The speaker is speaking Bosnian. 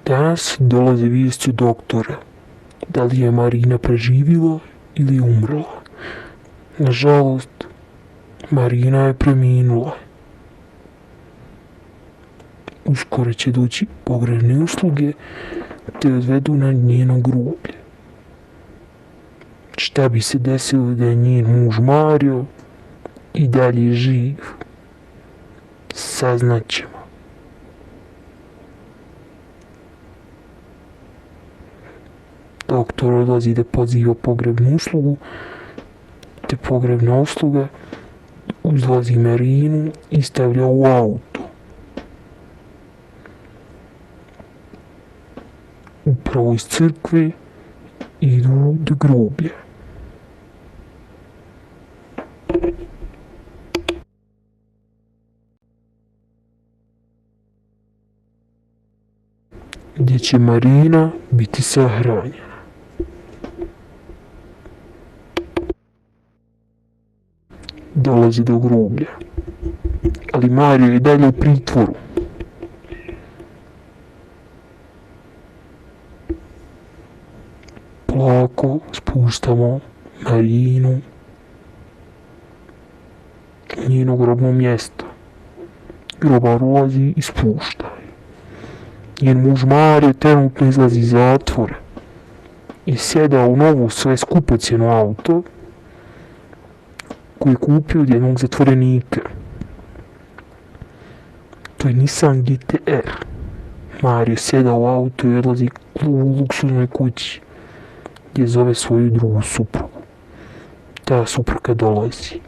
Danas dolaze vijesti od doktora. Da li je Marina preživjela ili je umrla? Nažalost, Marina je preminula. Uskoro će doći pogrebne usluge te odvedu na njeno groblje. Šta bi se desilo da je njen muž Mario i dalje živ? Saznaćemo. Doktor odlazi da poziva pogrebnu uslugu, te pogrebna usluga uzlazi Marinu i stavlja u auto. Upravo iz crkve idu do groblja. Gdje će Marina biti sahranjena. Dolazi do groblja, ali Mario je dalje u pritvoru. Polako spuštamo Marinu u njeno grobno mjesto. Grobar ulazi i spušta. Njen muž Mario trenutno izlazi iz zatvora i sjeda u novu sve skupocjeno auto koji je kupio od jednog zatvorenika. To je Nissan GT-R. Mario sjeda u auto i odlazi u luksuznoj kući gdje zove svoju drugu suprugu. Ta supruga dolazi.